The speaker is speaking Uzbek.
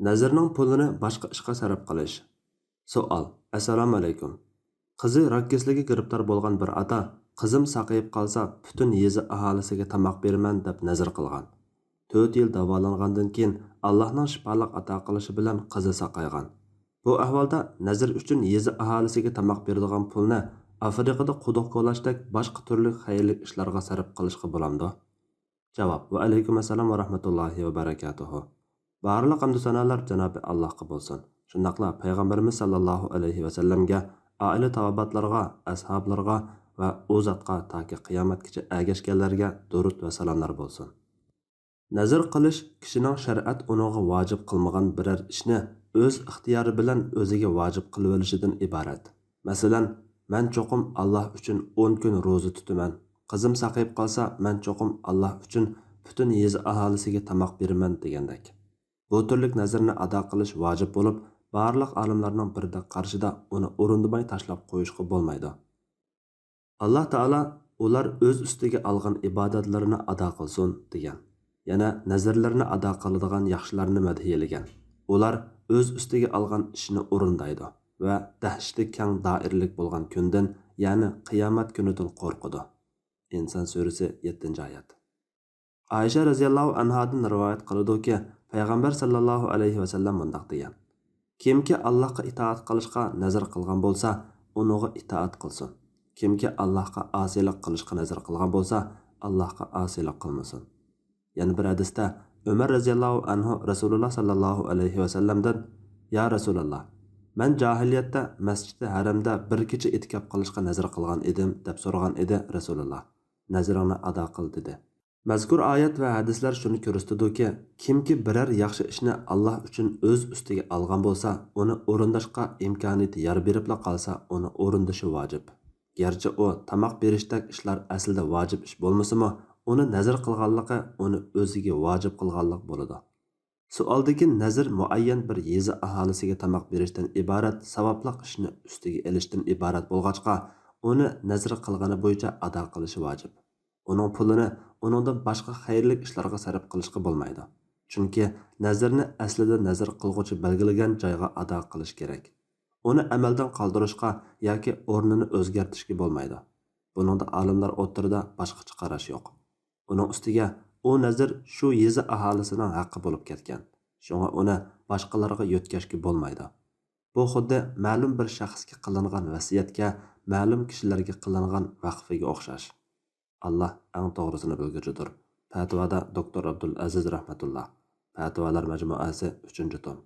Nazirning pulini boshqa ishga sarf qilish. Savol. Assalomu alaykum. Qizi rak kasaliga giribtor bo'lgan bir ota, qizim saqayib qolsa, butun yezi aholisiga tamoq beraman deb nazr qilgan. 4 yil davolangandan keyin Allohning shifoliq ato qilishi bilan qizi saqaygan. Bu ahvolda nazr uchun yezi aholisiga tamoq beradigan pulni Afrikada quduq qo'lashdek boshqa turli xayrli ishlarga sarf qilishga bo'lamdi. Javob. Va alaykum assalom va rahmatullohi va barakatuh. Barliq hamd sanolar Janobi Allohga bo'lsin. Shundaqla payg'ambarimiz sallallohu alayhi va sallamga, oila tavobatlarga, ashablarga va u zotga toki qiyomatgacha ergashganlarga durud va salomlar bo'lsin. Nazr qilish kishining shariat uninga vojib qilmagan biror ishni o'z ixtiyori bilan o'ziga vojib qilib olishidan iborat. Masalan, men cho'qim Alloh uchun 10 kun roza tutaman. Qizim saqayib qolsa, men cho'qim Alloh uchun butun yezi aholisiga tamoq beraman degandek. Bu turlik nazrni ado qilish vojib bo'lib, barliq olimlarning birda qarshida uni o'rindamay tashlab qo'yishga bo'lmaydi. Alloh taolo ular o'z ustiga olgan ibodatlarini ado qilsin degan. Yana nazrlarni ado qiladigan yaxshilarni madhiyalagan. Ular o'z ustiga olgan ishni o'rindaydi va dahshati keng doiralik bo'lgan kundan, ya'ni qiyomat kunidan qo'rqadi. Inson surasi 7-oyat. Aisha radhiyallohu anhadan rivoyat qiladi-ki, payg'ambar sallallohu alayhi va sallam mundaq degan: Kimki Allohga itoat qilishga nazr qilgan bo'lsa, uningga itoat qilsin. Kimki Allohga osiylik qilishga nazr qilgan bo'lsa, Allohga osiylik qilmasin. Yana bir hadisda Umar radhiyallohu anhu Rasululloh sallallohu alayhi va sallamdan: Ya Rasululloh, men jahiliyatda masjidi haramda bir kecha etikaf qilishga nazr qilgan edim deb so'ragan edi Rasululloh. Nazringni ado qil dedi. Mazkur oyat va hadislar shuni ko'rsatadiki, kimki biror yaxshi ishni Alloh uchun o'z ustiga olgan bo'lsa, uni o'rindashga imkoniyati yor beribla qolsa, uni o'rindashi vojib. Garchi u tamoq berishdek ishlar aslida vojib ish bo'lmasa-mu, uni nazr qilganligi uni o'ziga vojib qilganlik bo'ladi. Savoldagi nazr muayyan bir yezi aholisiga tamoq berishdan iborat savobli ishni ustiga elishdan iborat bo'lg'achqa, uni nazr qilgani bo'yicha ado qilishi vojib. Uning pulini uningdan boshqa xayrli ishlarga sarf qilishga bo'lmaydi. Chunki nazrni aslida nazr qilguvchi belgilagan joyga ado qilish kerak. Uni amaldan qoldirishga yoki o'rnini o'zgartirishga bo'lmaydi. Buningda olimlar o'rtasida boshqacha qarash yo'q. Uning ustiga u nazr shu yezi aholisining haqqi bo'lib ketgan. Shunga uni boshqalarga yo'tkashga bo'lmaydi. Bu xuddi ma'lum bir shaxsga qilingan vasiyatga, ma'lum kishilarga qilingan vaqfiga o'xshash. Allah eng to'g'risini bilguchidir. Fatvoda Dr. Abdul Aziz rahmatulloh. Fatvolar majmuasi 3-tom.